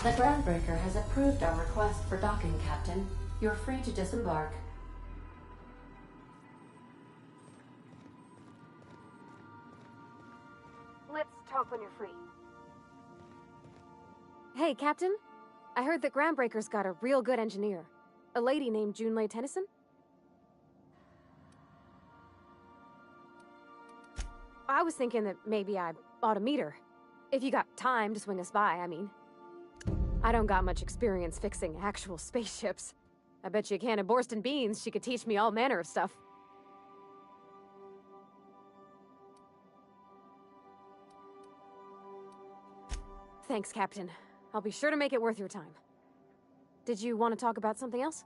The groundbreaker has approved our request for docking, Captain. You're free to disembark. Let's talk when you're free. Hey, Captain. I heard that Groundbreaker's got a real good engineer. A lady named Junlei Tennyson? I was thinking that maybe I ought to meet her. If you got time to swing us by, I mean. I don't got much experience fixing actual spaceships. I bet you a can of Borston beans she could teach me all manner of stuff. Thanks, Captain. I'll be sure to make it worth your time. Did you want to talk about something else?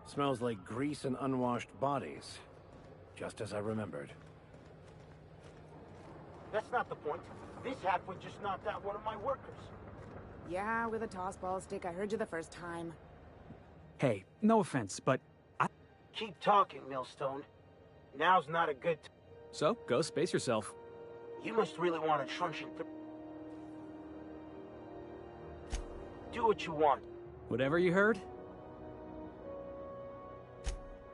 Smells like grease and unwashed bodies. Just as I remembered. That's not the point. This halfwit just knocked out one of my workers. Yeah, with a tossball stick. I heard you the first time. Hey, no offense, but Keep talking, Millstone. Now's not a good So, go space yourself. You must really want to truncheon through. Do what you want. Whatever you heard?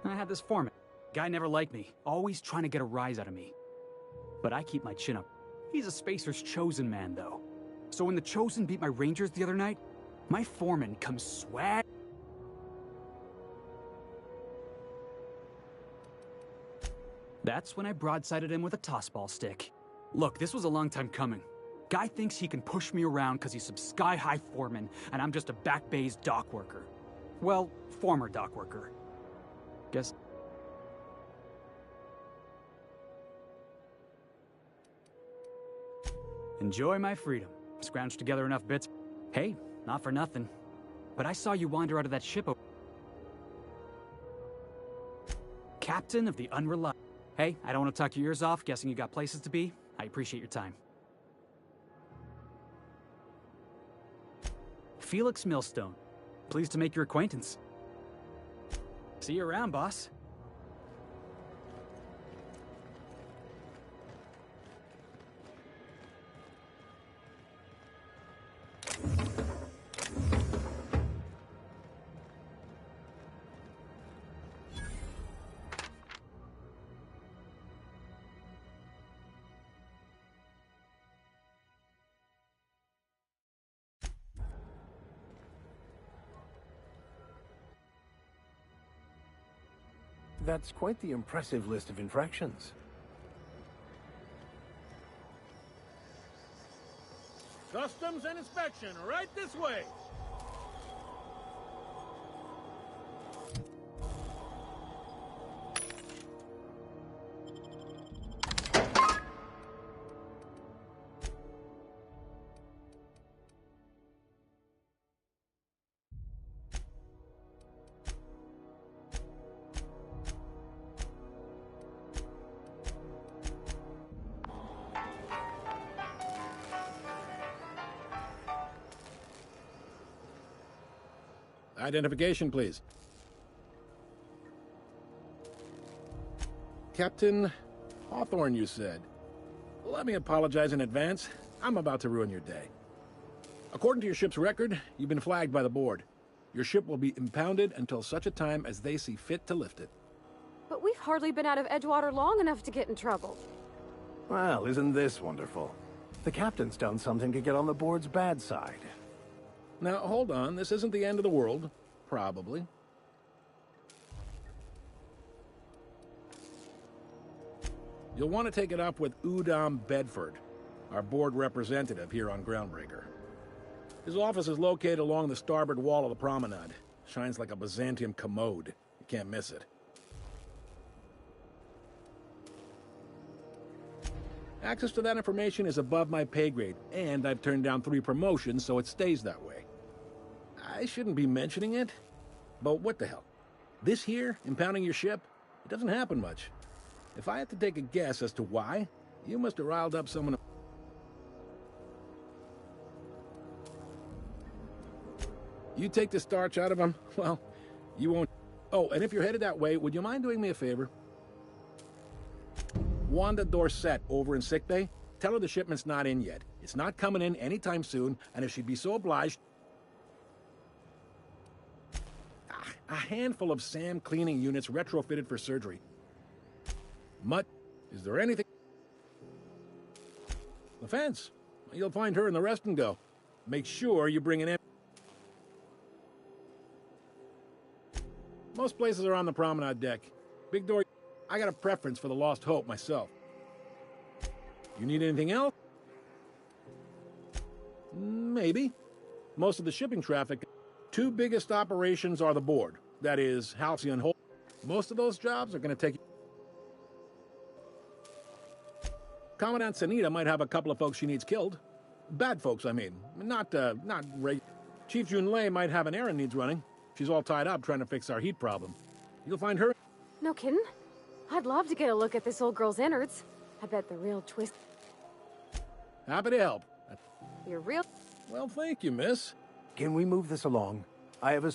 I had this foreman. Guy never liked me, always trying to get a rise out of me. But I keep my chin up. He's a Spacer's chosen man, though. So when the Chosen beat my Rangers the other night, my foreman comes swag. That's when I broadsided him with a tossball stick. Look, this was a long time coming. Guy thinks he can push me around because he's some sky-high foreman, and I'm just a back bay's dock worker. Well, former dock worker. Guess. Enjoy my freedom. Scrounged together enough bits. Hey, not for nothing. But I saw you wander out of that ship. Captain of the Unreliable. Hey, I don't want to talk your ears off, guessing you got places to be. I appreciate your time. Felix Millstone. Pleased to make your acquaintance. See you around, boss. That's quite the impressive list of infractions. Customs and inspection, right this way. Identification, please. Captain Hawthorne, you said. Let me apologize in advance. I'm about to ruin your day. According to your ship's record, you've been flagged by the board. Your ship will be impounded until such a time as they see fit to lift it. But we've hardly been out of Edgewater long enough to get in trouble. Well, isn't this wonderful? The captain's done something to get on the board's bad side. Now, hold on. This isn't the end of the world. Probably. You'll want to take it up with Udom Bedford, our board representative here on Groundbreaker. His office is located along the starboard wall of the promenade. Shines like a Byzantium commode. You can't miss it. Access to that information is above my pay grade, and I've turned down 3 promotions, so it stays that way. I shouldn't be mentioning it, but what the hell? This here, impounding your ship, it doesn't happen much. If I had to take a guess as to why, you must have riled up someone. You take the starch out of them, well, you won't. Oh, and if you're headed that way, would you mind doing me a favor? Wanda Dorset over in sickbay, tell her the shipment's not in yet. It's not coming in anytime soon, and if she'd be so obliged... A handful of SAM cleaning units retrofitted for surgery. Mutt, is there anything... The fence. You'll find her in the rest and go. Make sure you bring an empty... Most places are on the promenade deck. Big door... I got a preference for the Lost Hope myself. You need anything else? Maybe. Most of the shipping traffic... 2 biggest operations are the board. That is, Halcyon Hope. Most of those jobs are going to take... Commandant Sanita might have a couple of folks she needs killed. Bad folks, I mean. Not Chief Junlei might have an errand needs running. She's all tied up trying to fix our heat problem. You'll find her... No kidding? I'd love to get a look at this old girl's innards. I bet the real twist... Happy to help. You're real... Well, thank you, miss. Can we move this along? I have a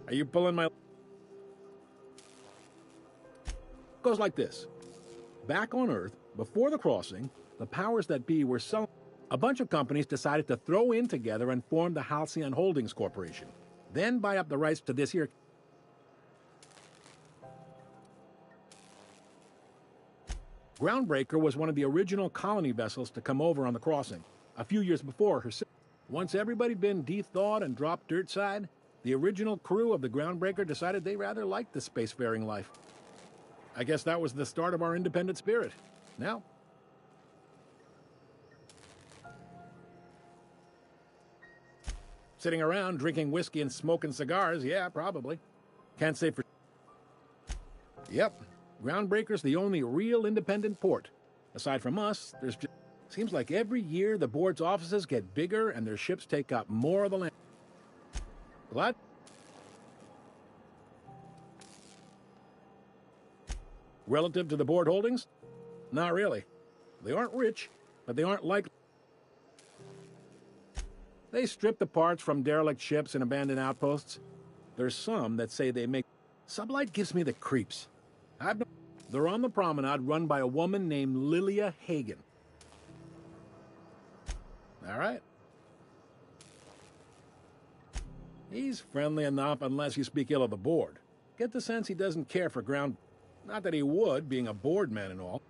Are you pulling my... Goes like this. Back on Earth, before the crossing, the powers that be were selling... A bunch of companies decided to throw in together and form the Halcyon Holdings Corporation. Then buy up the rights to this here... Groundbreaker was one of the original colony vessels to come over on the crossing. A few years before, once everybody'd been de-thawed and dropped dirt side, the original crew of the Groundbreaker decided they rather liked the spacefaring life. I guess that was the start of our independent spirit. Now... Sitting around drinking whiskey and smoking cigars, yeah, probably. Can't say for... Yep. Groundbreaker's the only real independent port. Aside from us, there's just... Seems like every year the board's offices get bigger and their ships take up more of the land. Glad? Relative to the board holdings? Not really. They aren't rich, but they aren't likely. They strip the parts from derelict ships and abandoned outposts. There's some that say they make... Sublight gives me the creeps. They're on the promenade run by a woman named Lilia Hagen. All right. He's friendly enough unless you speak ill of the board. Get the sense he doesn't care for ground... Not that he would, being a board man and all.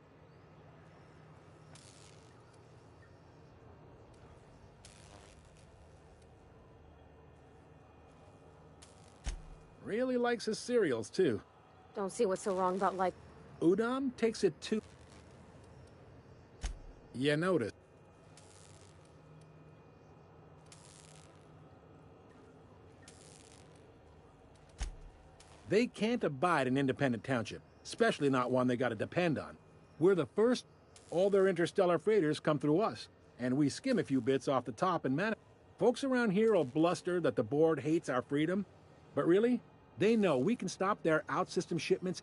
Really likes his cereals, too. Don't see what's so wrong about, like... Udam takes it too... You notice. They can't abide an independent township, especially not one they gotta depend on. We're the first. All their interstellar freighters come through us, and we skim a few bits off the top and manage. Folks around here will bluster that the board hates our freedom, but really, they know we can stop their out-system shipments.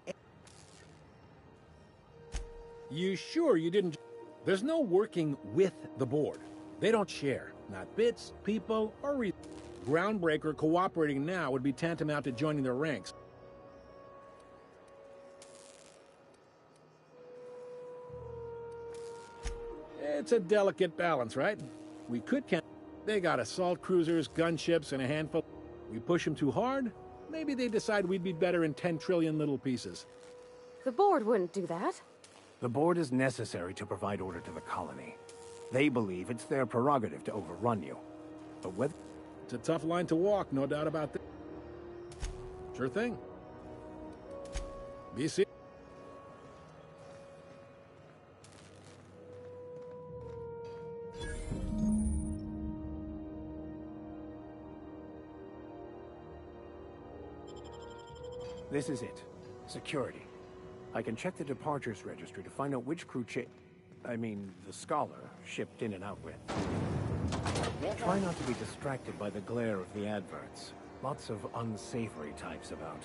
You sure you didn't... There's no working with the board. They don't share. Not bits, people, or reasons. Groundbreaker cooperating now would be tantamount to joining their ranks. It's a delicate balance, right? We could count. They got assault cruisers, gunships, and a handful. We push them too hard, maybe they decide we'd be better in 10 trillion little pieces. The board wouldn't do that. The board is necessary to provide order to the colony. They believe it's their prerogative to overrun you. But whether... It's a tough line to walk, no doubt about that. Sure thing. Be serious. This is it. Security. I can check the departures registry to find out which crew the Scholar shipped in and out with. Try not to be distracted by the glare of the adverts. Lots of unsavory types about.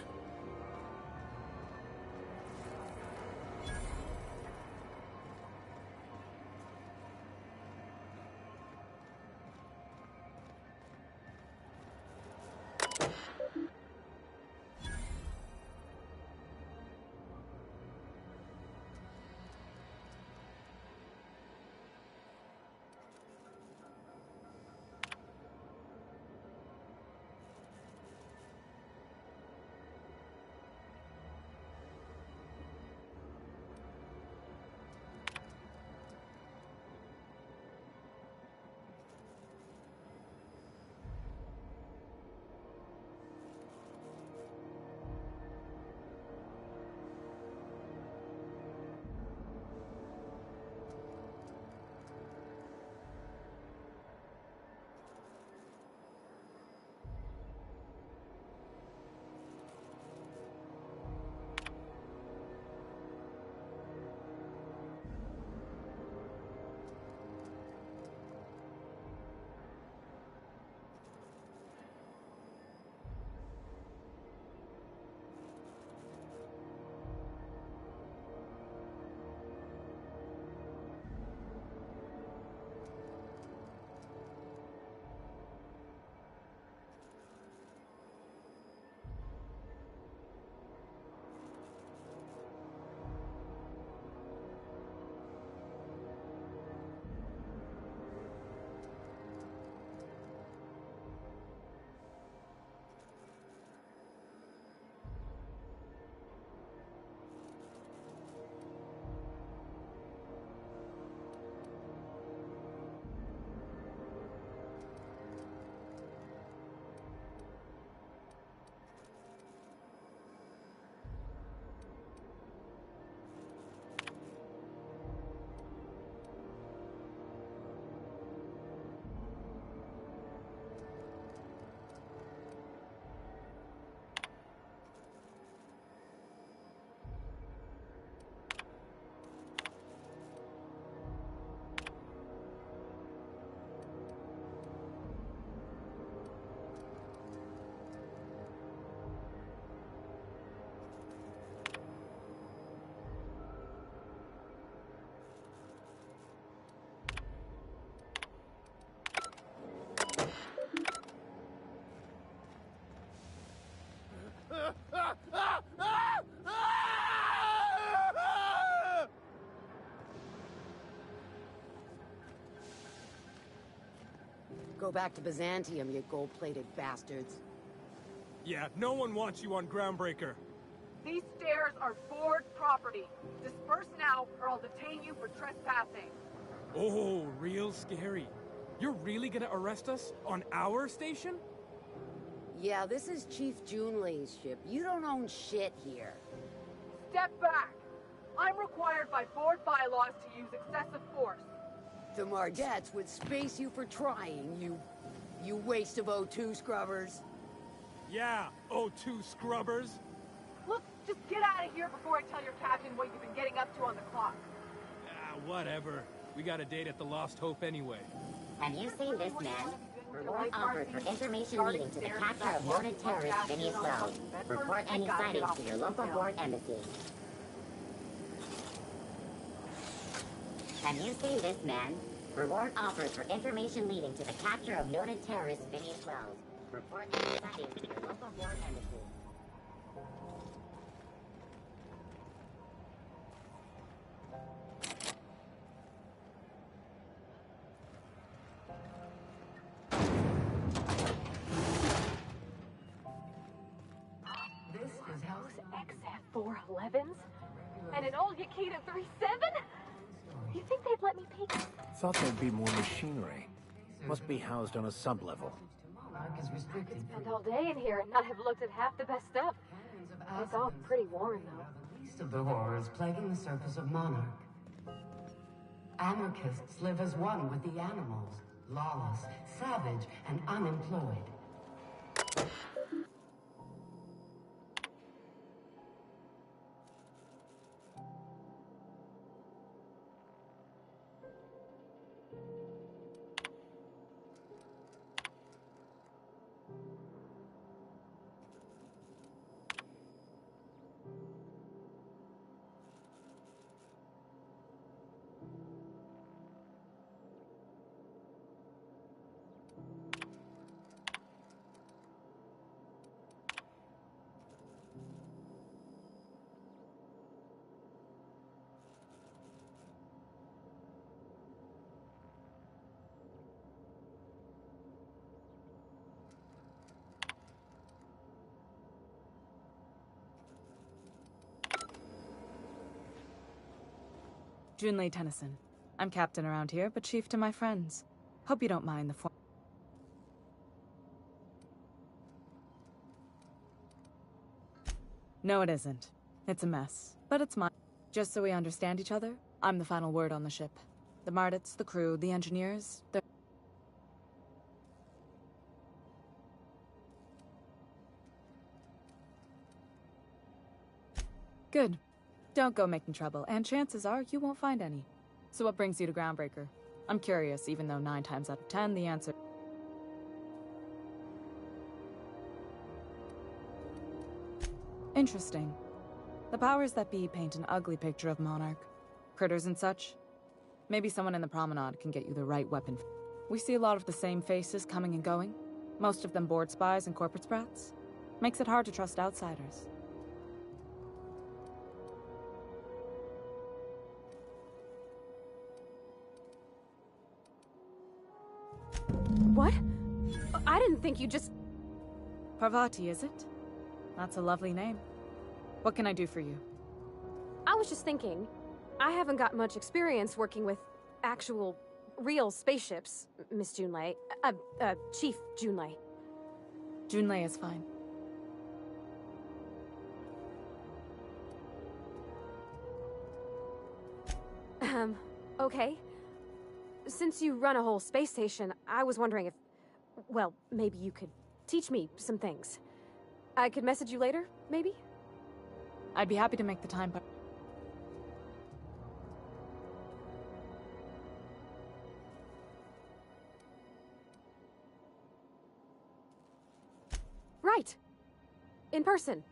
Go back to Byzantium, you gold-plated bastards. Yeah, no one wants you on Groundbreaker. These stairs are board property. Disperse now, or I'll detain you for trespassing. Oh, real scary. You're really gonna arrest us on our station? Yeah, this is Chief Junlei's ship. You don't own shit here. Step back. I'm required by board bylaws to use excessive force. The Mardettes would space you for trying, you waste of O2 scrubbers. Yeah, O2 scrubbers. Look, just get out of here before I tell your captain what you've been getting up to on the clock. Ah, whatever. We got a date at the Lost Hope anyway. Have you seen this man? Reward offered for information leading to the capture of noted terrorist Phineas Wells. Report any sightings to your local board embassy. Have you seen this man? Reward offered for information leading to the capture of noted terrorist Phineas Wells. Report any sightings to your local board embassy. This is those XF411s? And an old Yakita 37? You think they'd let me peek? Thought there'd be more machinery. Must be housed on a sub-level. Could spend all day in here and not have looked at half the best stuff. It's all pretty worn, though. Least of the horrors plaguing the surface of Monarch. Anarchists live as one with the animals, lawless, savage, and unemployed. Junlei Tennyson. I'm captain around here, but chief to my friends. Hope you don't mind the form. No, it isn't. It's a mess, but it's mine. Just so we understand each other, I'm the final word on the ship. The Mardits, the crew, the engineers, they're... Good. Don't go making trouble, and chances are you won't find any. So what brings you to Groundbreaker? I'm curious, even though 9 times out of 10 the answer... Interesting. The powers that be paint an ugly picture of Monarch. Critters and such. Maybe someone in the promenade can get you the right weapon. We see a lot of the same faces coming and going. Most of them board spies and corporate sprats. Makes it hard to trust outsiders. What? I didn't think you just... Parvati, is it? That's a lovely name. What can I do for you? I was just thinking, I haven't got much experience working with actual, real spaceships, Miss Junlei. Chief Junlei. Junlei is fine. Okay. Since you run a whole space station, I was wondering if... Well, maybe you could teach me some things. I could message you later, maybe? I'd be happy to make the time, but... Right. In person.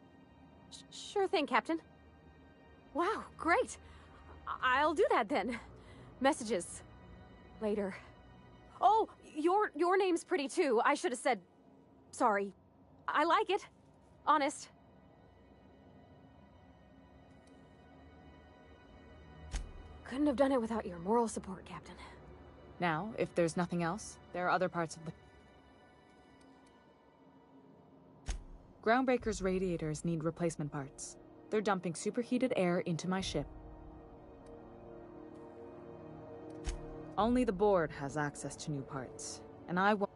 Sure thing, Captain. Wow, great. I'll do that then. Messages. Later. Oh, your name's pretty too. I should have said... Sorry. I like it. Honest. Couldn't have done it without your moral support, Captain. Now, if there's nothing else, there are other parts of the... Groundbreaker's radiators need replacement parts. They're dumping superheated air into my ship. Only the board has access to new parts, and I won't...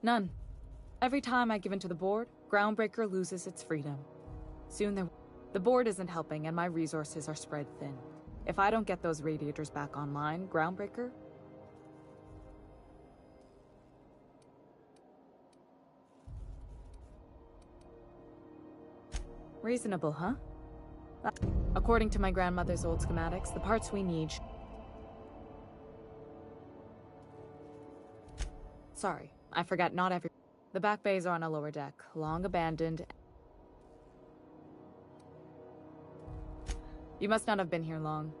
None. Every time I give in to the board, Groundbreaker loses its freedom. Soon the board isn't helping and my resources are spread thin. If I don't get those radiators back online, Groundbreaker... Reasonable, huh? According to my grandmother's old schematics, the parts we need... Sorry, I forgot not every... The back bays are on a lower deck, long abandoned... You must not have been here long.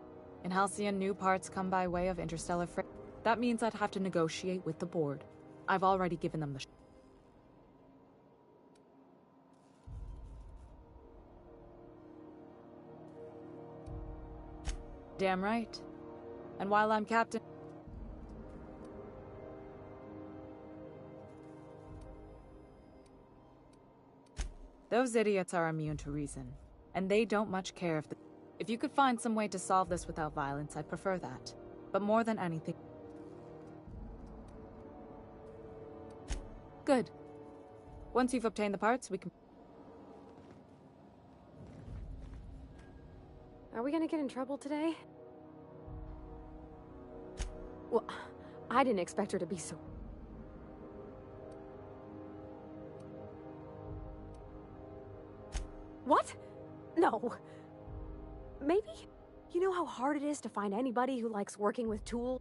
In Halcyon, new parts come by way of interstellar freight. That means I'd have to negotiate with the board. I've already given them the... Damn right. And while I'm captain... Those idiots are immune to reason, and they don't much care if the... If you could find some way to solve this without violence, I'd prefer that. But more than anything... Good. Once you've obtained the parts, we can... Are we gonna get in trouble today? Well, I didn't expect her to be so... What? No. Maybe? You know how hard it is to find anybody who likes working with tools?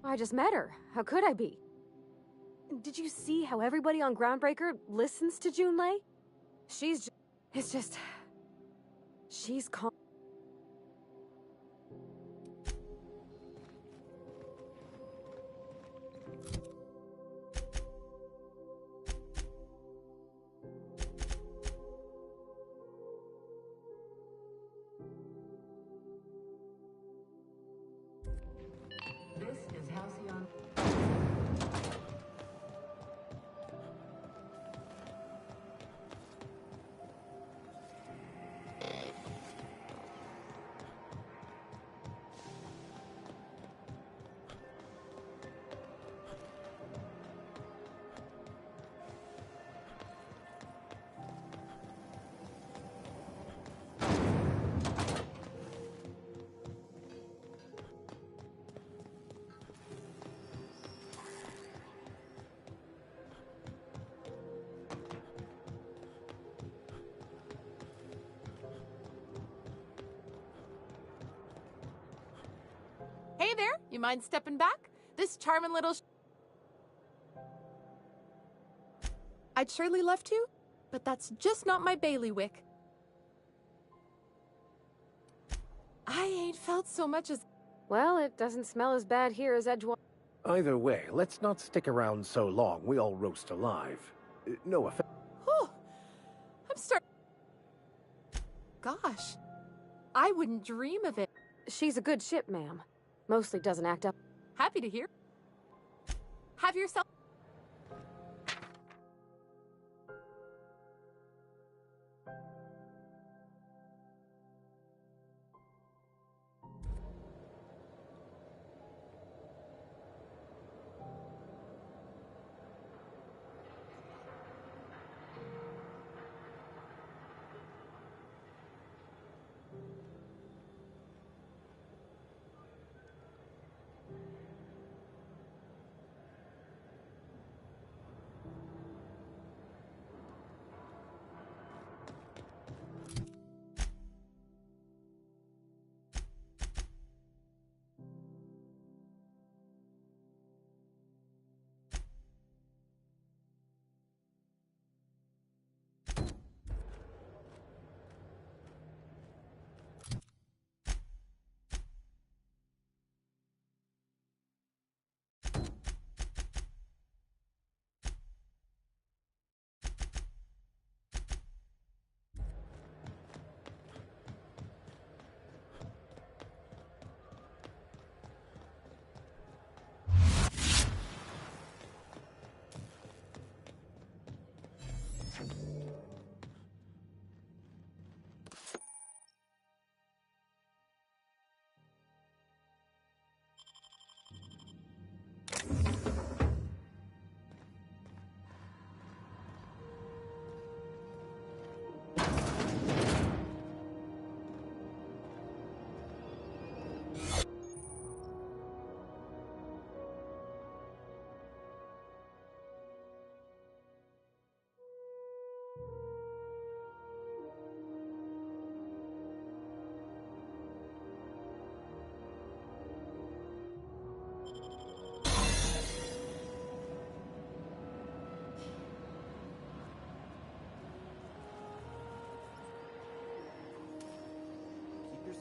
I just met her. How could I be? Did you see how everybody on Groundbreaker listens to Junlei? It's just... She's calm. This is Halcyon. Hey there, you mind stepping back? This charming little I'd surely love to, but that's just not my bailiwick. I ain't felt so much as... Well, it doesn't smell as bad here as Edgewater. Either way, let's not stick around so long. We all roast alive. No offense. Whew. I'm starting... Gosh, I wouldn't dream of it. She's a good ship, ma'am. Mostly doesn't act up. Happy to hear. Have yourself...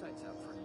Sights out for you.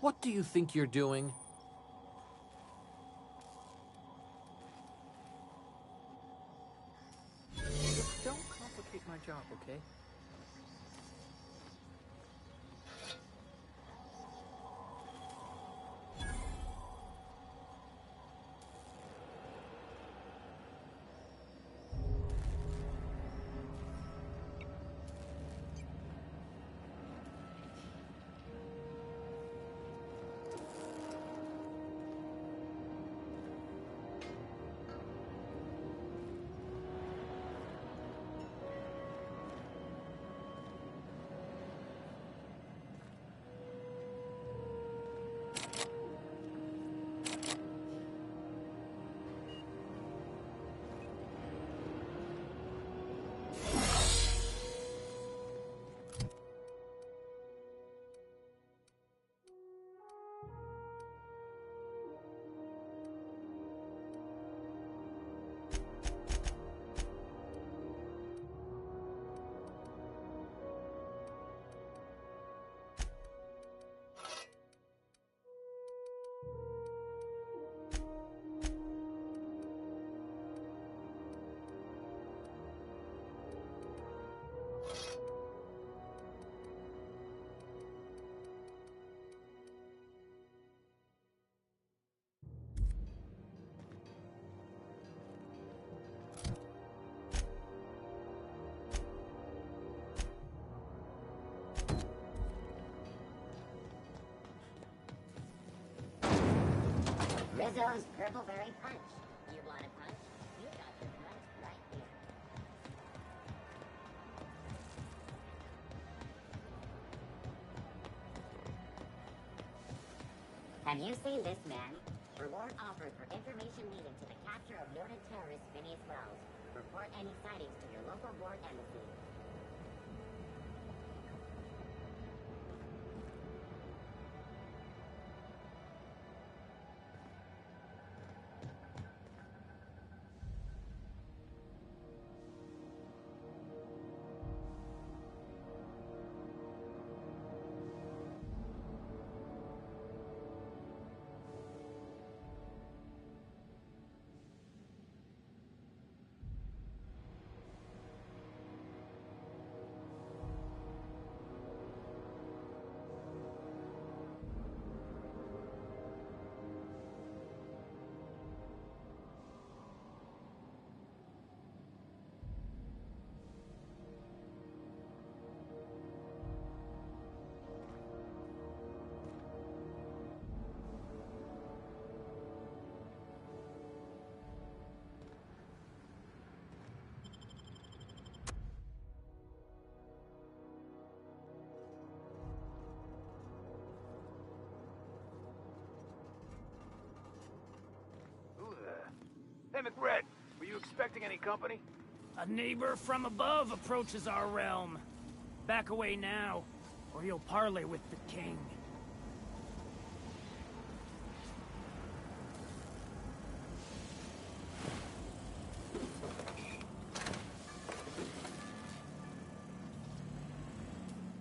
What do you think you're doing? Just don't complicate my job, okay? Rizzo's Purple Berry Punch. You want a punch? You got your punch right here. Have you seen this man? Reward offered for information leading to the capture of noted terrorist Phineas Wells. Report any sightings to your local board embassy. Hey, McRed, were you expecting any company? A neighbor from above approaches our realm. Back away now, or you'll parley with the king.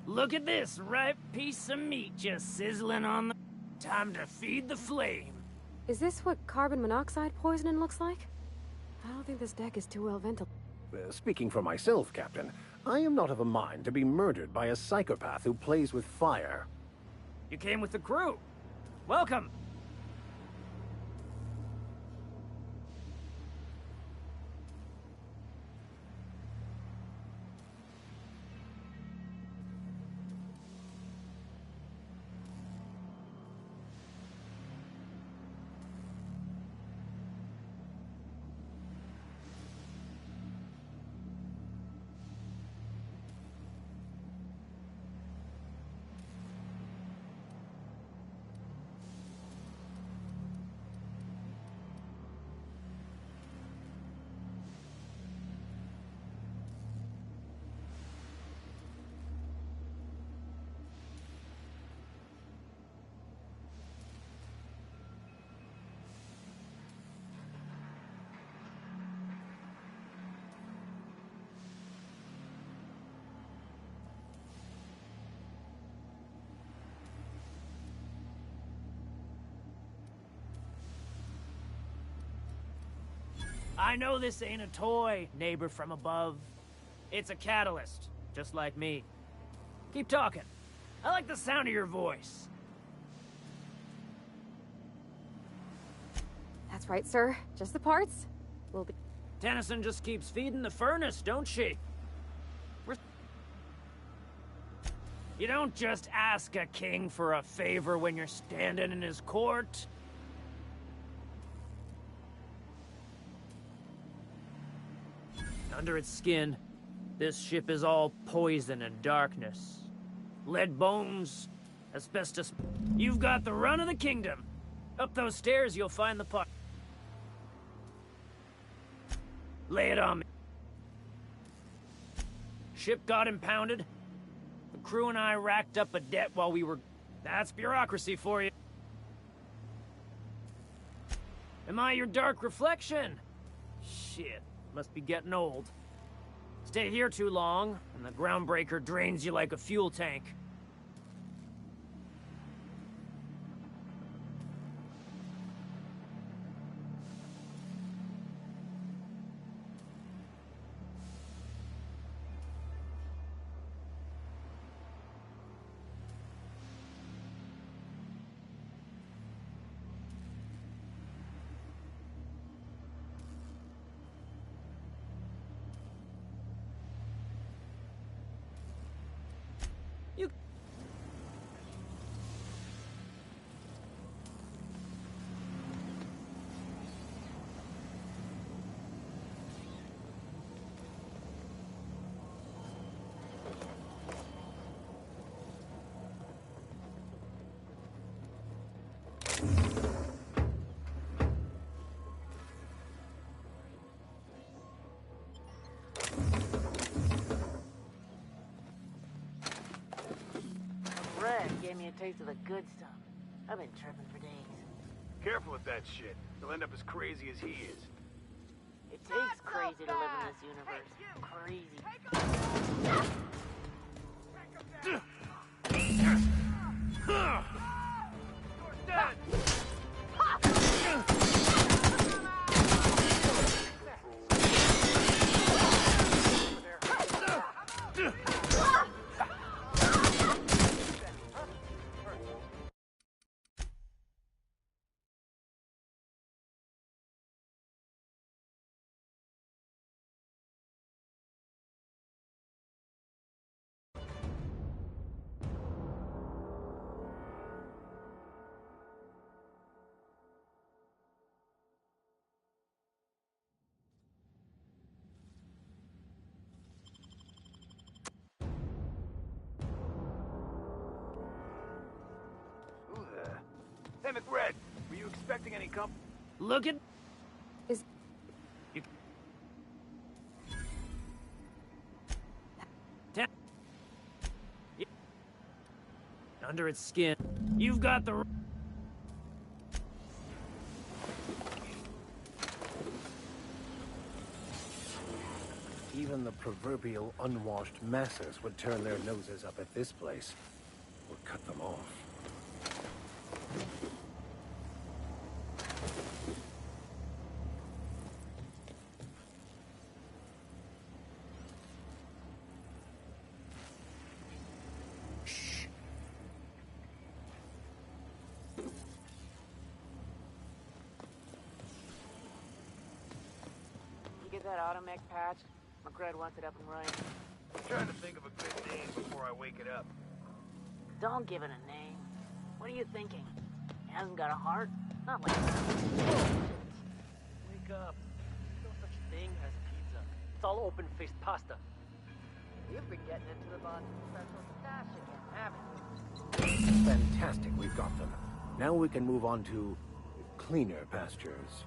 Look at this ripe piece of meat just sizzling on the... Time to feed the flame. Is this what carbon monoxide poisoning looks like? I don't think this deck is too well ventilated. Speaking for myself, Captain, I am not of a mind to be murdered by a psychopath who plays with fire. You came with the crew. Welcome. I know this ain't a toy, neighbor from above. It's a catalyst, just like me. Keep talking. I like the sound of your voice. That's right, sir. Just the parts. We'll be... Tennyson just keeps feeding the furnace, don't she? You don't just ask a king for a favor when you're standing in his court. Under its skin, this ship is all poison and darkness. Lead bones, asbestos. You've got the run of the kingdom. Up those stairs, you'll find the pot. Lay it on me. Ship got impounded. The crew and I racked up a debt while we were... That's bureaucracy for you. Am I your dark reflection? Shit, must be getting old. Stay here too long, and the groundbreaker drains you like a fuel tank. Gave me a taste of the good stuff. I've been tripping for days. Careful with that shit. You'll end up as crazy as he is. It takes crazy to live in this universe. Crazy. Hey, McRed, were you expecting any Look at... Is... You... Under its skin, you've got the... Even the proverbial unwashed masses would turn their noses up at this place, or cut them off. That automech patch? McRed wants it up and running. I'm trying to think of a good name before I wake it up. Don't give it a name. What are you thinking? It hasn't got a heart? Not like that. Wake up. There's no such thing as pizza. It's all open-faced pasta. You've been getting into the Von special stash again, haven't you? Fantastic, we've got them. Now we can move on to cleaner pastures.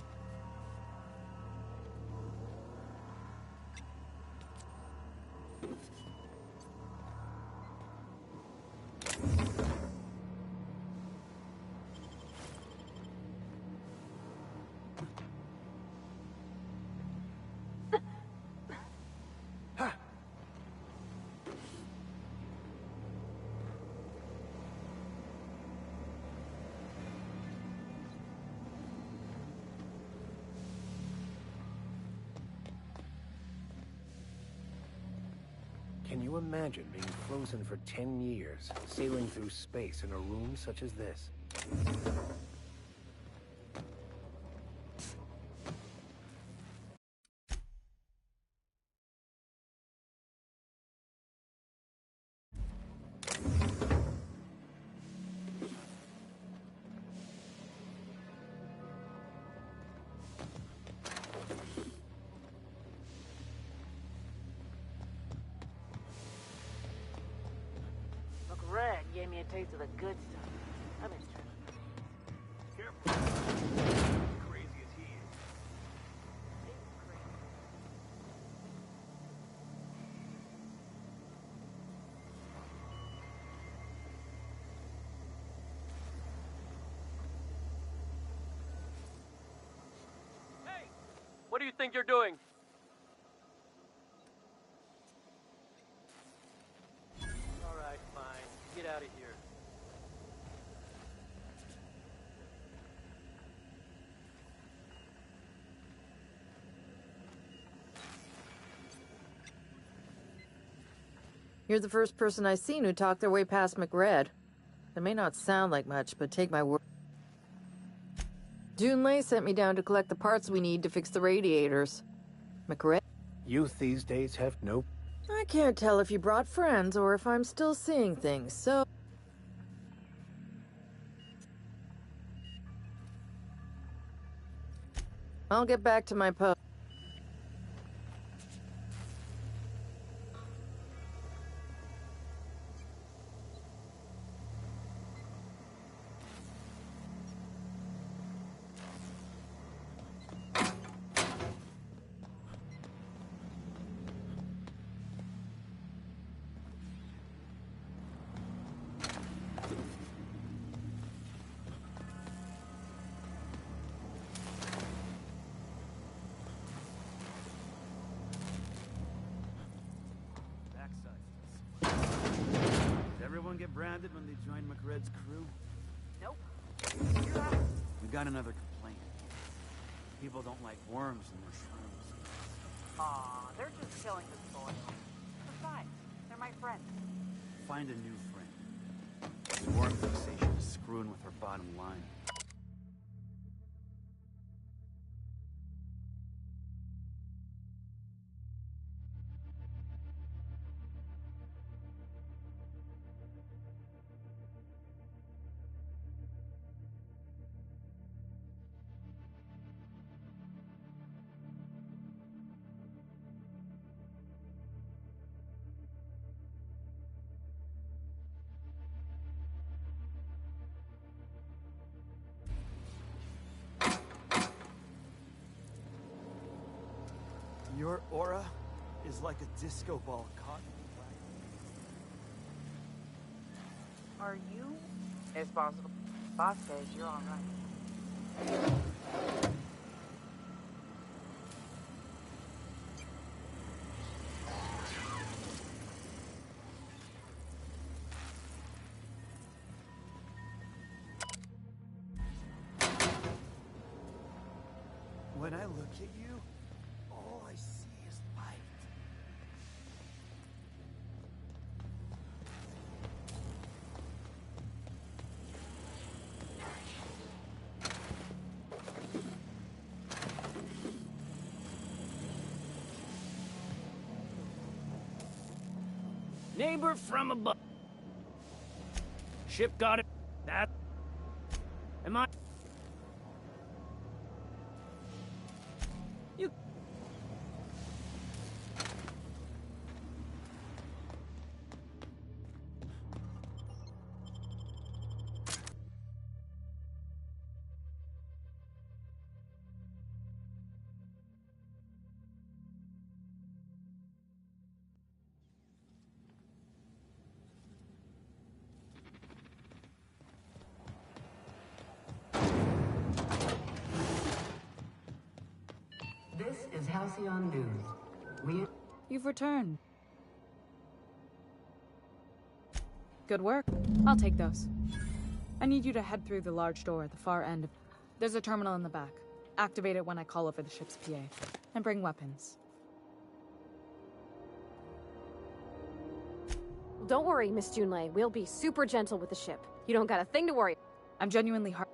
Can you imagine being frozen for 10 years, sailing through space in a room such as this? Red gave me a taste of the good stuff. I've been trying. Crazy as he is. Hey! What do you think you're doing? Alright, fine. Get out of here. You're the first person I've seen who talked their way past McRed. It may not sound like much, but take my word. Junlei sent me down to collect the parts we need to fix the radiators. McRed? Youth these days have no... I can't tell if you brought friends or if I'm still seeing things, so... I'll get back to my post. Get branded when they join McRed's crew? Nope. We got another complaint. People don't like worms in their shrooms. Aw, they're just killing the soil. Besides, they're my friends. Find a new friend. This worm fixation is screwing with her bottom line. Your aura is like a disco ball caught in the Are you? It's possible. Boss says you're all right. When I look at you, all I see is light. Neighbor from above. Ship got it. That. Am I? You. This is Halcyon News. You've returned. Good work. I'll take those. I need you to head through the large door at the far end of... There's a terminal in the back. Activate it when I call over the ship's PA. And bring weapons. Don't worry, Miss Junlei. We'll be super gentle with the ship. You don't got a thing to worry. I'm genuinely hard.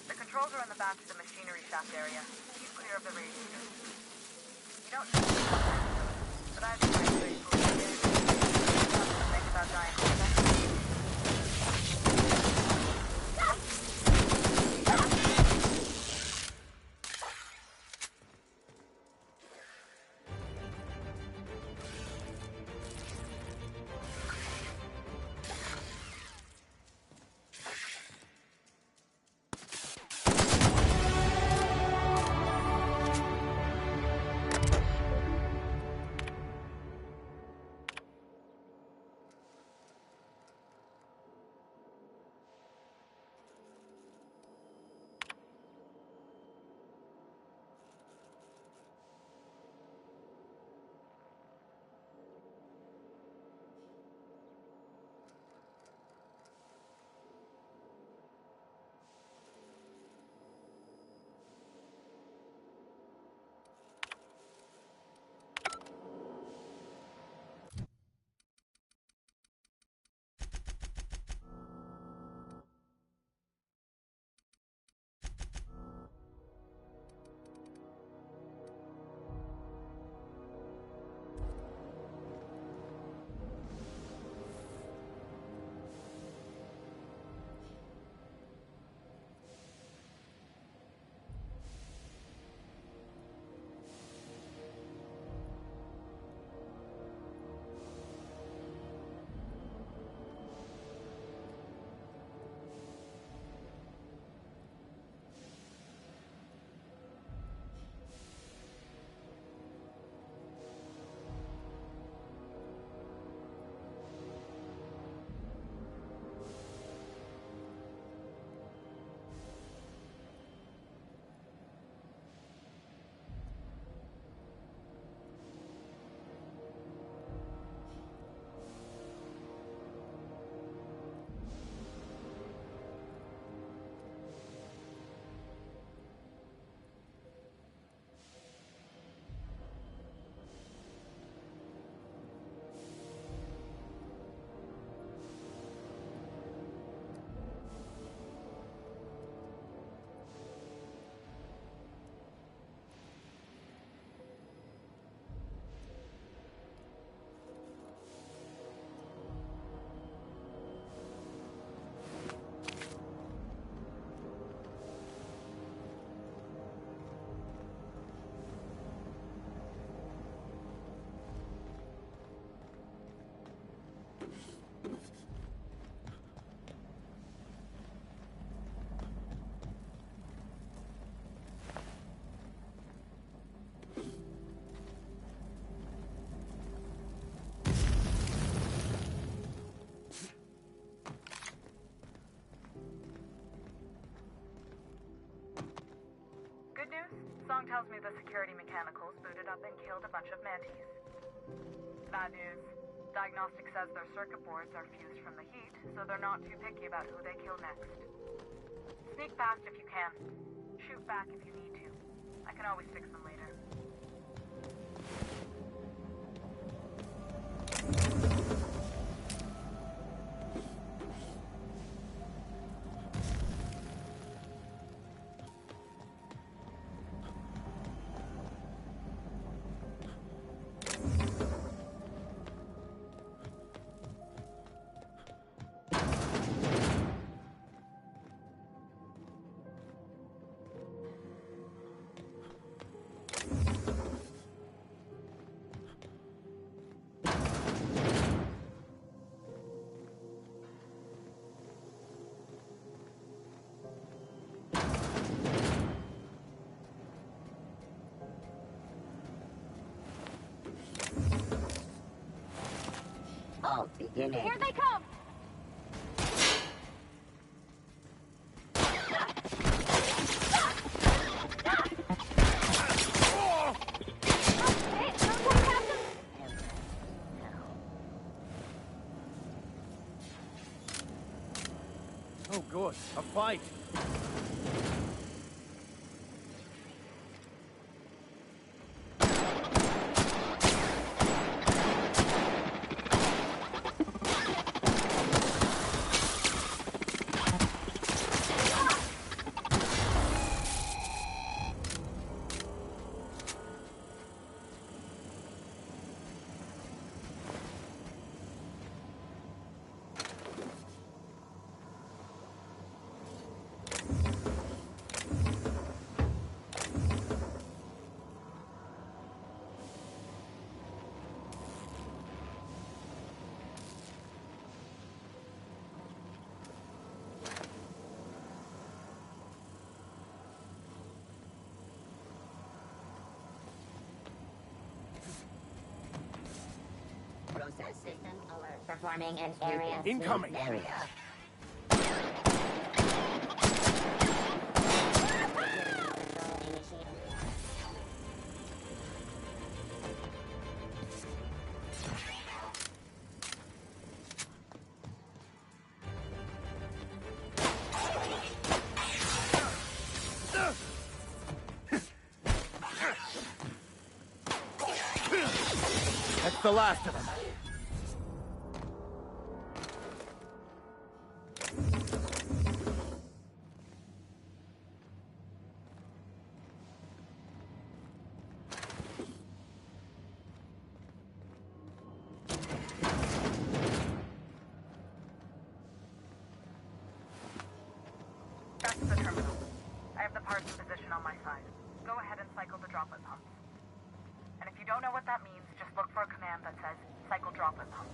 The controls are in the back of the machinery shaft area. Keep clear of the radiators. You don't need to but I have a great place for you. Think about dying from that. Song tells me the security mechanicals booted up and killed a bunch of mantis. Bad news. Diagnostic says their circuit boards are fused from the heat, so they're not too picky about who they kill next. Sneak past if you can. Shoot back if you need to. I can always fix them later. Beginning. Here they come! Performing an area Incoming. area. That's the last of them. Back to the terminal. I have the parts in position on my side. Go ahead and cycle the droplet pumps. And if you don't know what that means, just look for a command that says, cycle droplet pumps.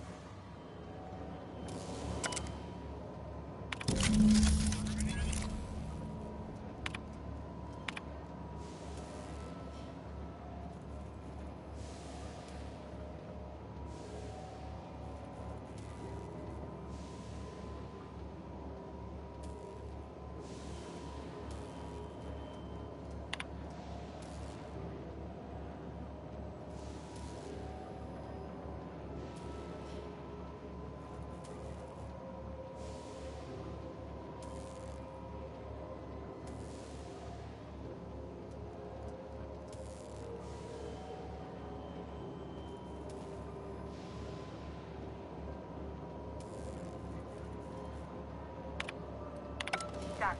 Done.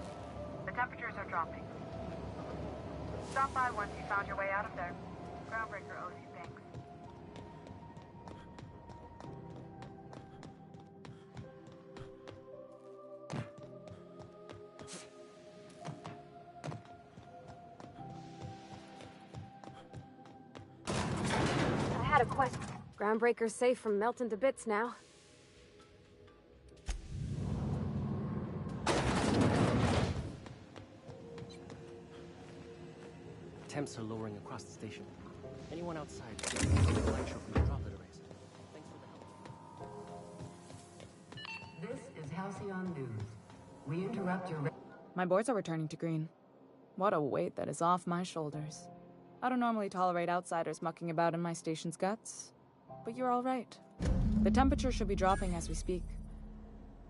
The temperatures are dropping. Stop by once you found your way out of there. Groundbreaker owes you thanks. I had a question. Groundbreaker's safe from melting to bits now. Temps are lowering across the station. Anyone outside can get a light show from the droplet arrays. Thanks for the help. This is Halcyon News. We interrupt your... My boards are returning to green. What a weight that is off my shoulders. I don't normally tolerate outsiders mucking about in my station's guts, but you're all right. The temperature should be dropping as we speak.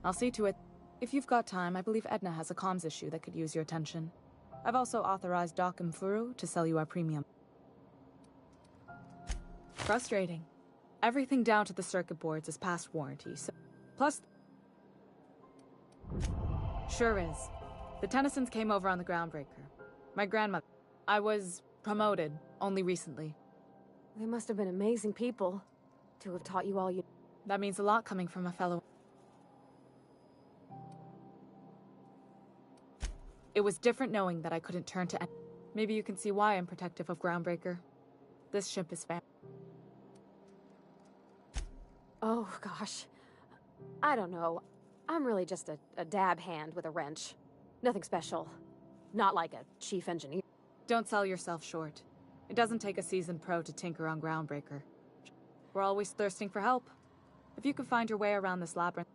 I'll see to it. If you've got time, I believe Edna has a comms issue that could use your attention. I've also authorized Doc and Furu to sell you our premium. Frustrating. Everything down to the circuit boards is past warranty, so... Plus... Sure is. The Tennysons came over on the Groundbreaker. My grandmother... I was promoted only recently. They must have been amazing people to have taught you all you... That means a lot coming from a fellow... It was different knowing that I couldn't turn to... Maybe you can see why I'm protective of Groundbreaker. This ship is fam... Oh, gosh. I don't know. I'm really just a dab hand with a wrench. Nothing special. Not like a chief engineer. Don't sell yourself short. It doesn't take a seasoned pro to tinker on Groundbreaker. We're always thirsting for help. If you could find your way around this labyrinth...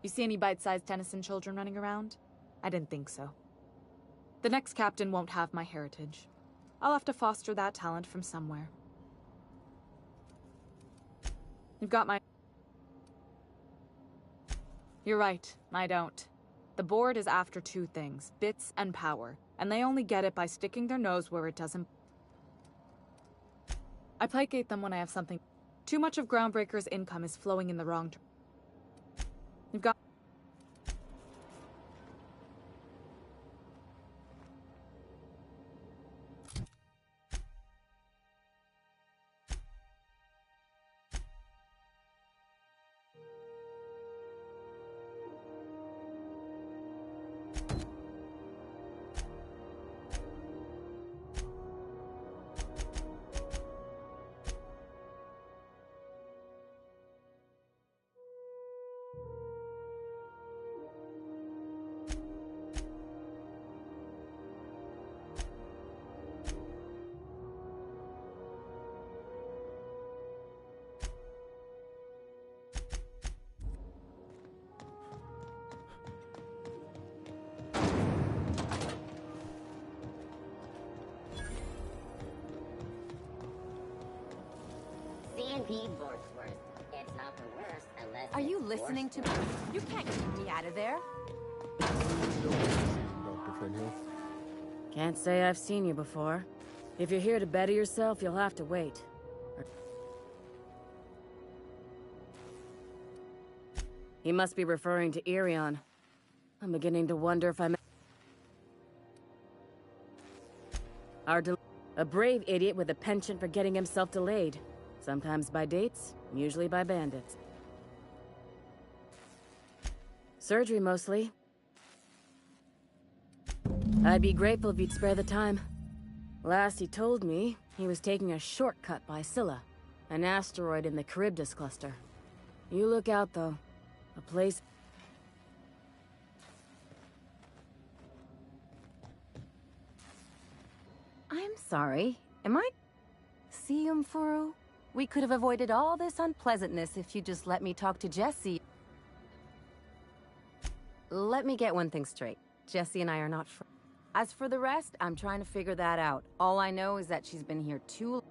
You see any bite-sized Tennyson children running around? I didn't think so. The next captain won't have my heritage. I'll have to foster that talent from somewhere. You've got my... You're right, I don't. The board is after two things, bits and power, and they only get it by sticking their nose where it doesn't... I placate them when I have something... Too much of Groundbreaker's income is flowing in the wrong direction. You've got... the board's worst. It's not the worst unless Are you it's listening to me? You can't get me out of there. Dr. Finhill. Can't say I've seen you before. If you're here to better yourself, you'll have to wait. He must be referring to Irion. I'm beginning to wonder if I'm... A brave idiot with a penchant for getting himself delayed. Sometimes by dates, usually by bandits. Surgery, mostly. I'd be grateful if you'd spare the time. Last he told me, he was taking a shortcut by Scylla, an asteroid in the Charybdis cluster. You look out, though. A place... I'm sorry. Am I... Furu? We could have avoided all this unpleasantness if you just let me talk to Jesse. Let me get one thing straight. Jesse and I are not friends. As for the rest, I'm trying to figure that out. All I know is that she's been here too...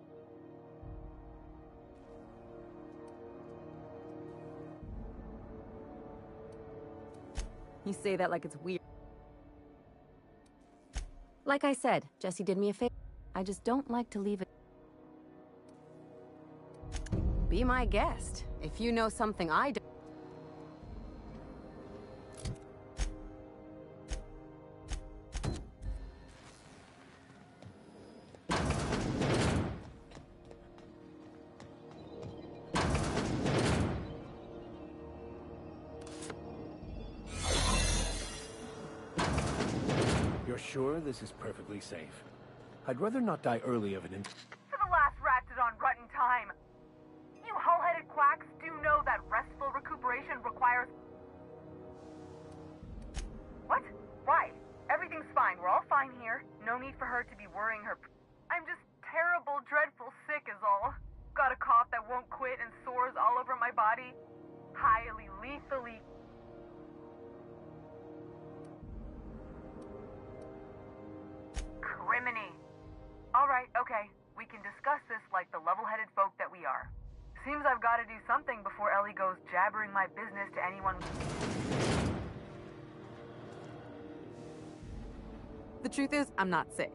You say that like it's weird. Like I said, Jesse did me a favor. I just don't like to leave it... Be my guest. If you know something I don't... You're sure this is perfectly safe? I'd rather not die early of an For the last rat is on rotten time. You hull-headed quacks do know that restful recuperation requires... What? Why? Everything's fine. We're all fine here. No need for her to be worrying her... I'm just terrible, dreadful sick is all. Got a cough that won't quit and sores all over my body. Highly, lethally... Criminy. Alright, okay. We can discuss this like the level-headed folk that we are. Seems I've got to do something before Ellie goes jabbering my business to anyone. The truth is, I'm not sick.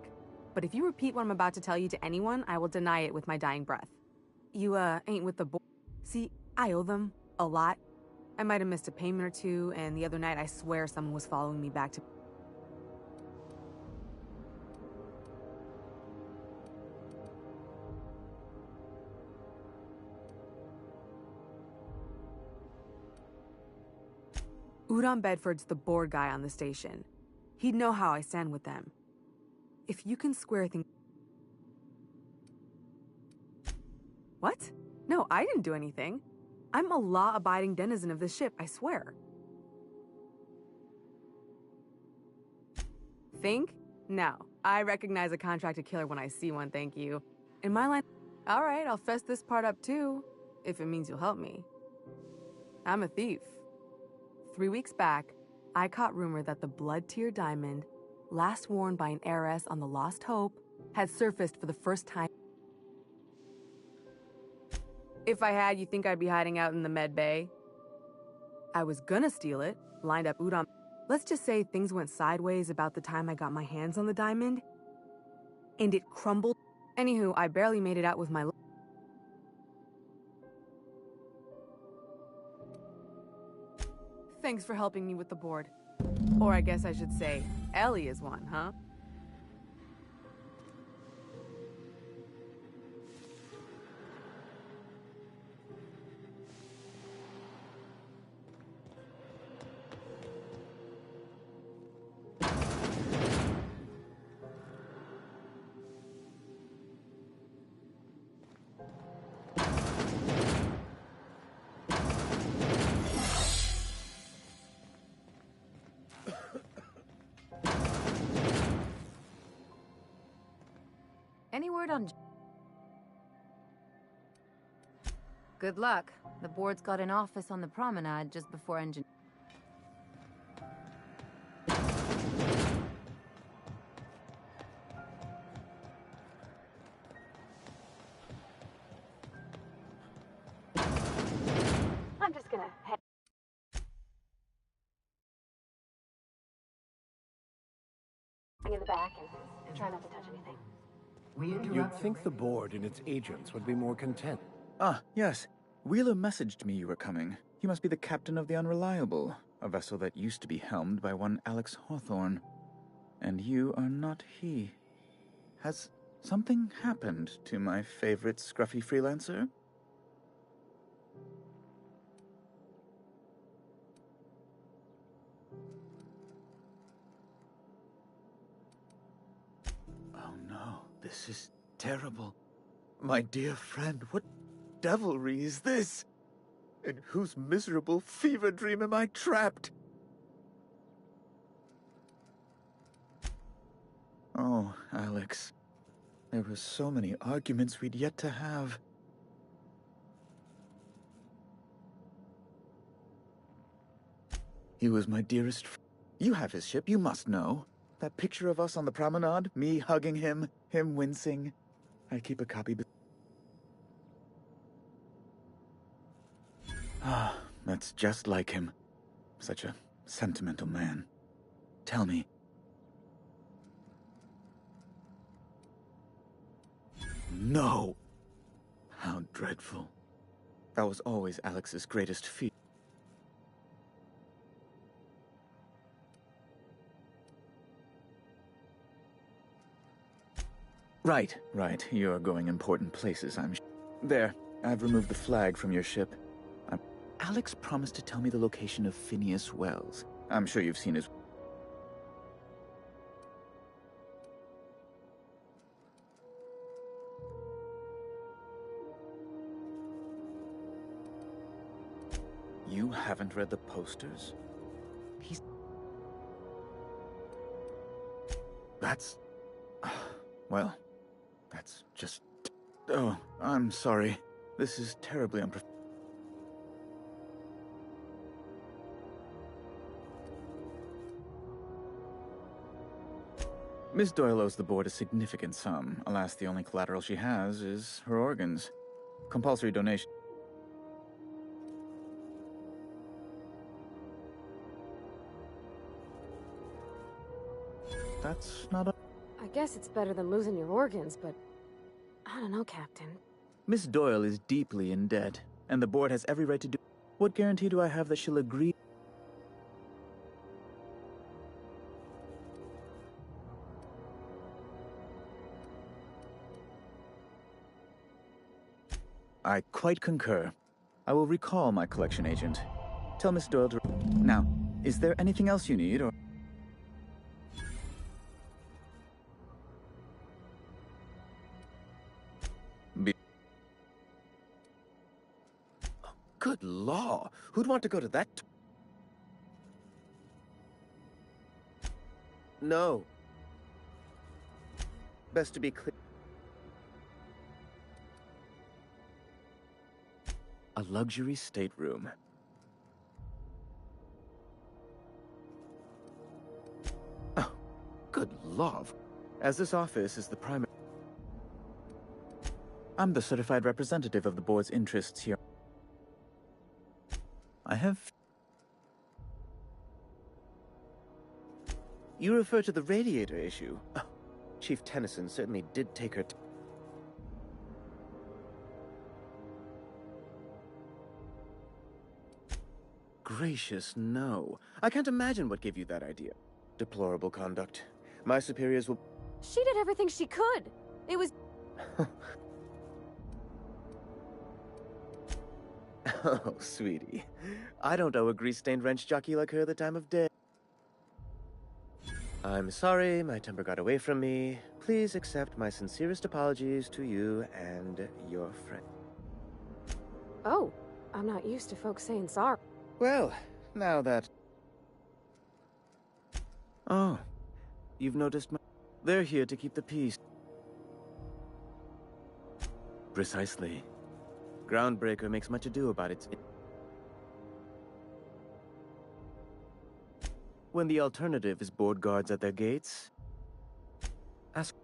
But if you repeat what I'm about to tell you to anyone, I will deny it with my dying breath. You, ain't with the board. See, I owe them a lot. I might have missed a payment or two, and the other night I swear someone was following me back to... Udon Bedford's the board guy on the station. He'd know how I stand with them. If you can square things... What? No, I didn't do anything. I'm a law-abiding denizen of this ship, I swear. Think? No. I recognize a contracted killer when I see one, thank you. In my line... Alright, I'll fess this part up too, if it means you'll help me. I'm a thief. 3 weeks back, I caught rumor that the blood-tier diamond, last worn by an heiress on the Lost Hope, had surfaced for the first time. If I had, you think I'd be hiding out in the med bay? I was gonna steal it, lined up Udon. Let's just say things went sideways about the time I got my hands on the diamond, and it crumbled. Anywho, I barely made it out with my... Thanks for helping me with the board. Or I guess I should say, Ellie is one, huh? Any word on... Good luck. The board's got an office on the promenade just before engine... in the back and try not to touch anything. You'd think the board and its agents would be more content. Ah, yes. Wheeler messaged me you were coming. He must be the captain of the Unreliable, a vessel that used to be helmed by one Alex Hawthorne. And you are not he. Has something happened to my favorite scruffy freelancer? Oh no, this is terrible. My dear friend, what devilry is this? In whose miserable fever dream am I trapped? Oh, Alex. There were so many arguments we'd yet to have. He was my dearest friend. You have his ship, you must know. That picture of us on the promenade, me hugging him, him wincing. I keep a copy. Ah, that's just like him. Such a sentimental man. Tell me. No! How dreadful. That was always Alex's greatest feat. Right. You're going important places, I'm sure. There, I've removed the flag from your ship. Alex promised to tell me the location of Phineas Wells. I'm sure you've seen his... You haven't read the posters? That's... Well, that's just... Oh, I'm sorry. This is terribly unprofessional. Miss Doyle owes the board a significant sum. Alas, the only collateral she has is her organs. Compulsory donation. That's not a... I guess it's better than losing your organs, but I don't know, Captain. Miss Doyle is deeply in debt, and the board has every right to do... What guarantee do I have that she'll agree? I quite concur. I will recall my collection agent. Tell Miss Doyle to... Now, is there anything else you need, or... Good law! Who'd want to go to that? No. Best to be clear. A luxury stateroom. Oh, good love. As this office is the primary... I'm the certified representative of the board's interests here. I have... You refer to the radiator issue? Oh, Chief Tennyson certainly did take her... Gracious, no. I can't imagine what gave you that idea. Deplorable conduct. My superiors will... She did everything she could. It was... Oh, sweetie. I don't owe a grease-stained wrench jockey like her the time of day. I'm sorry, my temper got away from me. Please accept my sincerest apologies to you and your friend. Oh, I'm not used to folks saying sorry. Well, now that... Oh, you've noticed my... They're here to keep the peace. Precisely. Groundbreaker makes much ado about its... When the alternative is board guards at their gates, ask...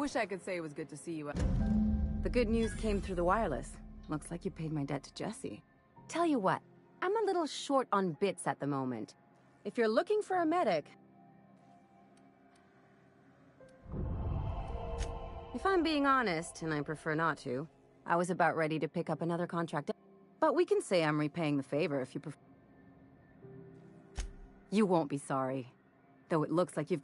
wish I could say it was good to see you. The good news came through the wireless. Looks like you paid my debt to Jesse. Tell you what, I'm a little short on bits at the moment. If you're looking for a medic... If I'm being honest, and I prefer not to, I was about ready to pick up another contract. But we can say I'm repaying the favor if you prefer. You won't be sorry. Though it looks like you've...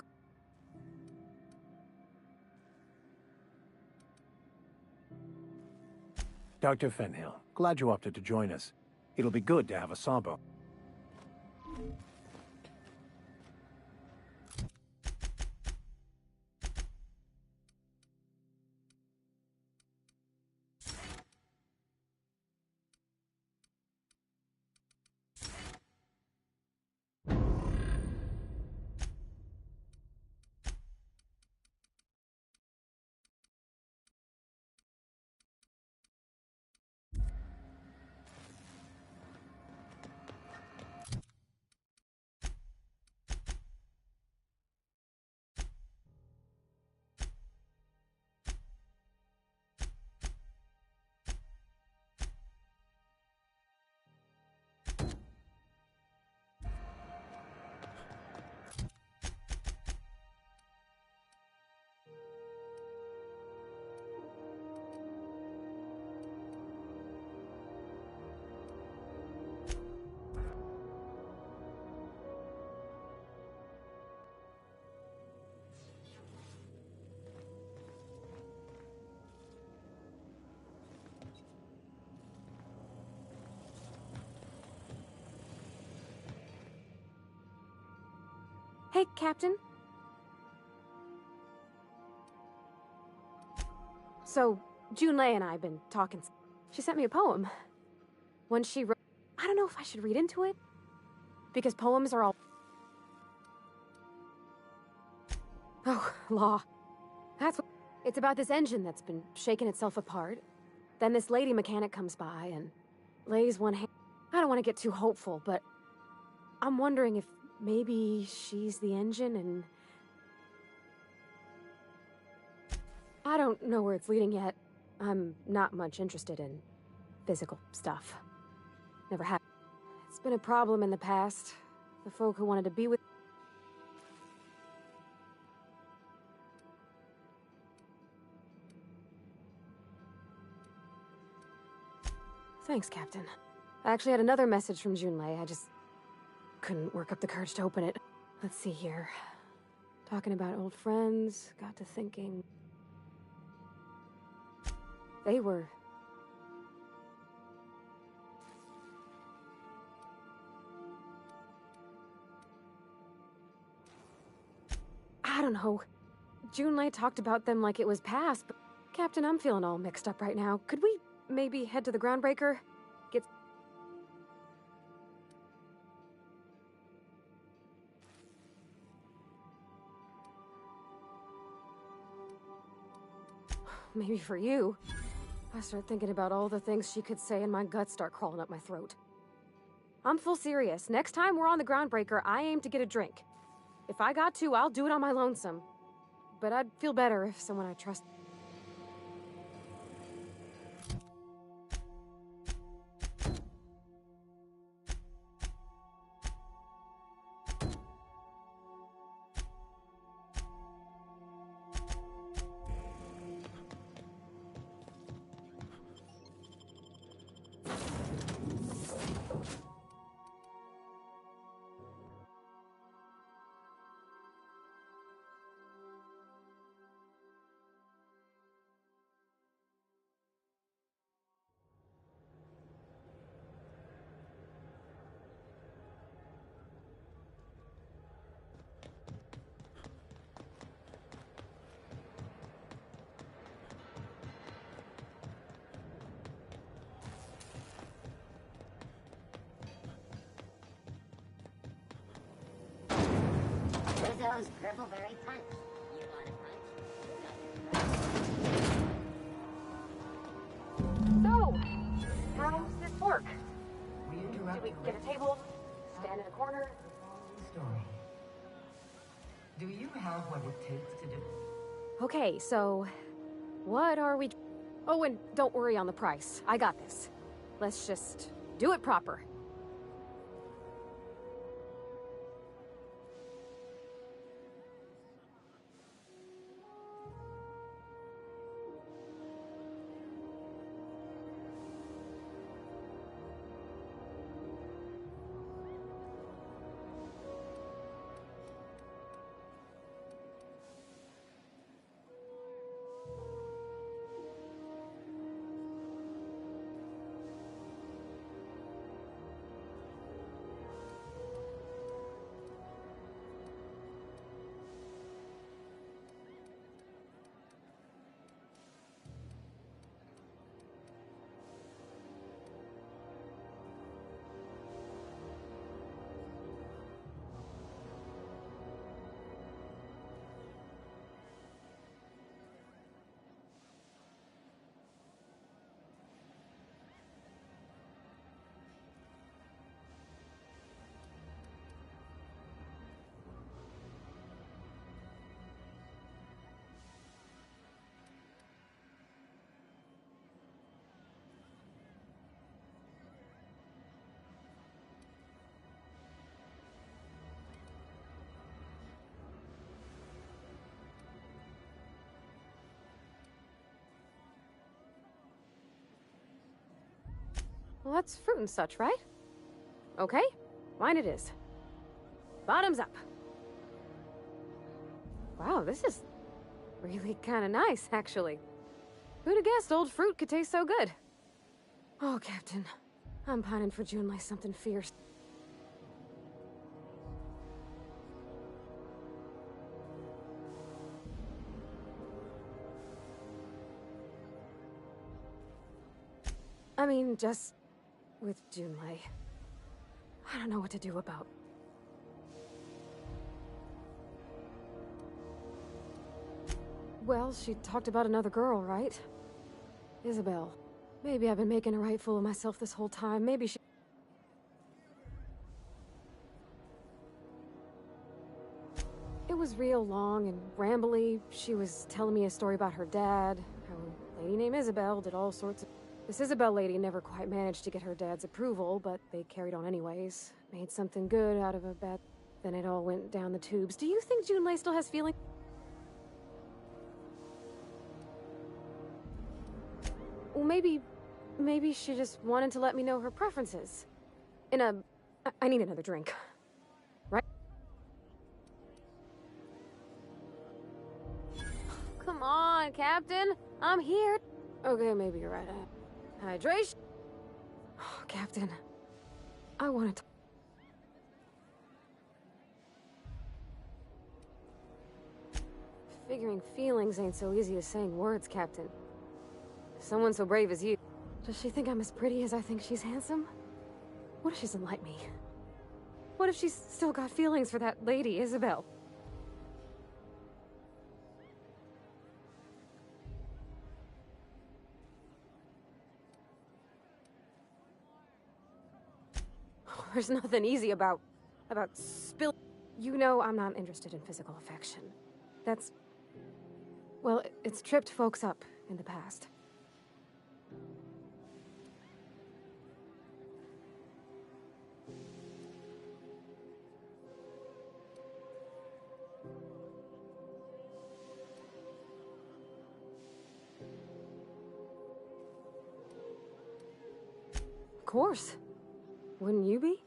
Dr. Fenhill, glad you opted to join us. It'll be good to have a sawbone. Hey, Captain. So, Junlei and I have been talking. She sent me a poem. When she wrote... I don't know if I should read into it. Because poems are all... Oh, law. That's what... It's about this engine that's been shaking itself apart. Then this lady mechanic comes by and lays one hand... I don't want to get too hopeful, but... I'm wondering if maybe she's the engine and... I don't know where it's leading yet. I'm not much interested in physical stuff. Never have. It's been a problem in the past. The folk who wanted to be with... Thanks, Captain. I actually had another message from Junlei. I just couldn't work up the courage to open it. Let's see here. Talking about old friends, got to thinking... They were... I don't know. Junlei talked about them like it was past, but... Captain, I'm feeling all mixed up right now. Could we maybe head to the groundbreaker? Get... Maybe for you. I start thinking about all the things she could say and my guts start crawling up my throat. I'm full serious. Next time we're on the groundbreaker, I aim to get a drink. If I got to, I'll do it on my lonesome. But I'd feel better if someone I trust... Rizzo's Purpleberry Punch. You want a punch? So, how's this work? Do we get a table, stand in a corner? Story. Do you have what it takes to do? Okay, so what are we... Oh, and don't worry on the price. I got this. Let's just do it proper. Well, that's fruit and such, right? Okay, mine it is. Bottoms up. Wow, this is really kind of nice, actually. Who'd have guessed old fruit could taste so good? Oh, Captain. I'm pining for June like something fierce. I mean, just with Junlei. I don't know what to do about. Well, she talked about another girl, right? Isabel. Maybe I've been making a right fool of myself this whole time. Maybe she... It was real long and rambly. She was telling me a story about her dad, how a lady named Isabel did all sorts of... This Isabel lady never quite managed to get her dad's approval, but they carried on anyways. Made something good out of a bad... Then it all went down the tubes. Do you think Junlei still has feelings? Well, maybe she just wanted to let me know her preferences. I need another drink. Right? Come on, Captain. I'm here. Okay, maybe you're right. Hydration. Oh, Captain. I want to... Figuring feelings ain't so easy as saying words, Captain. Someone so brave as you. Does she think I'm as pretty as I think she's handsome? What if she doesn't like me? What if she's still got feelings for that lady, Isabel? There's nothing easy about spill. You know I'm not interested in physical affection. That's... Well, it's tripped folks up in the past. Of course. Wouldn't you be?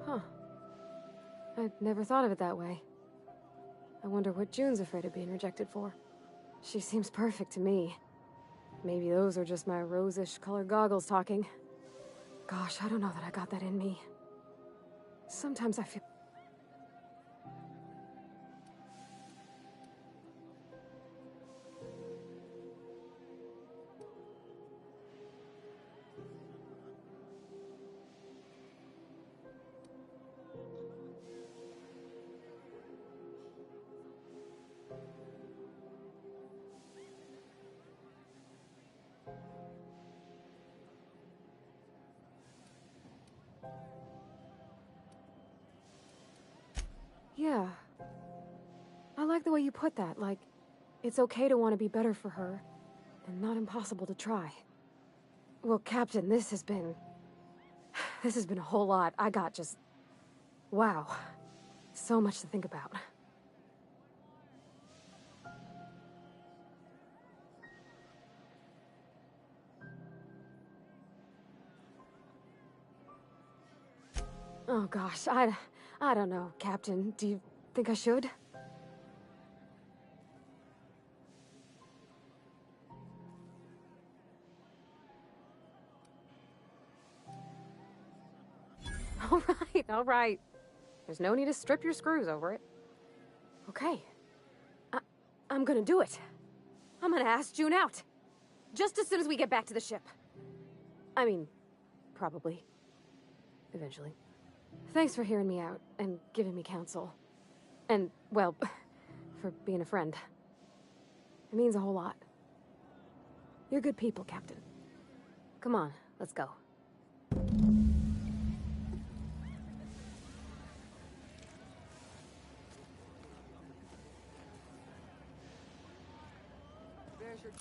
Huh. I'd never thought of it that way. I wonder what June's afraid of being rejected for. She seems perfect to me. Maybe those are just my rosish colored goggles talking. Gosh, I don't know that I got that in me. Sometimes I feel... the way you put that, like, it's okay to want to be better for her, and not impossible to try. Well, Captain, this has been a whole lot. I got just... wow. So much to think about. Oh gosh, I don't know, Captain. Do you think I should? All right. There's no need to strip your screws over it. Okay. I'm gonna do it. I'm gonna ask June out. Just as soon as we get back to the ship. I mean, probably. Eventually. Thanks for hearing me out and giving me counsel. And, well, for being a friend. It means a whole lot. You're good people, Captain. Come on, let's go. There's your...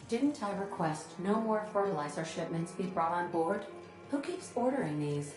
Didn't I request no more fertilizer shipments be brought on board? Who keeps ordering these?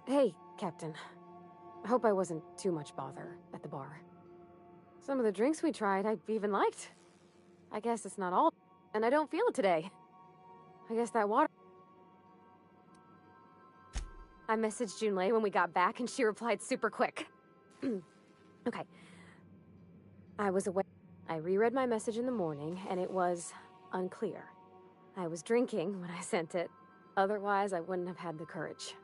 Hey, Captain. I hope I wasn't too much bother at the bar. Some of the drinks we tried, I even liked. I guess it's not all, and I don't feel it today. I guess that water... I messaged Junlei when we got back, and she replied super quick. Okay. I was away. I reread my message in the morning, and it was unclear. I was drinking when I sent it. Otherwise, I wouldn't have had the courage.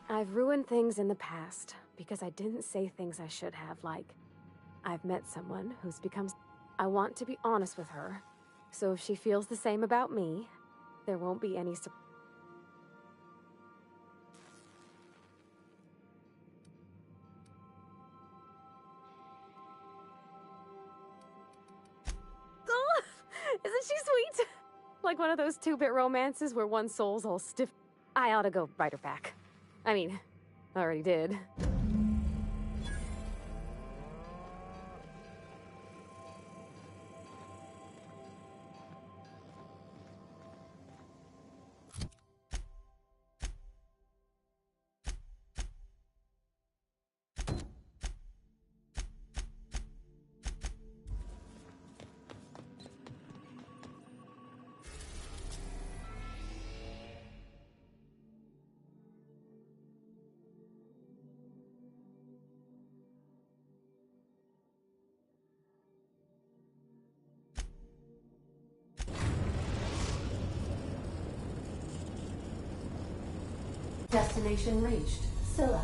I've ruined things in the past because I didn't say things I should have, like, I've met someone who's become... I want to be honest with her, so if she feels the same about me, there won't be any... Oh, isn't she sweet? Like one of those two-bit romances where one soul's all stiff. I ought to go write her back. I mean, I already did. Destination reached. Scylla.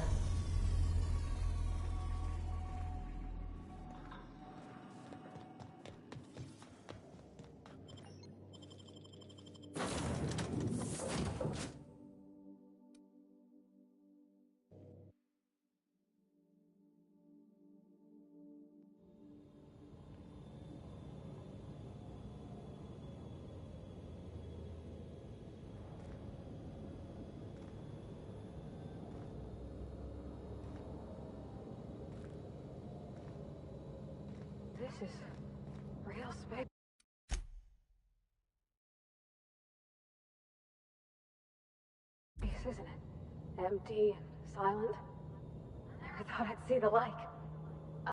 This is real space, isn't it? Empty and silent. I never thought I'd see the like.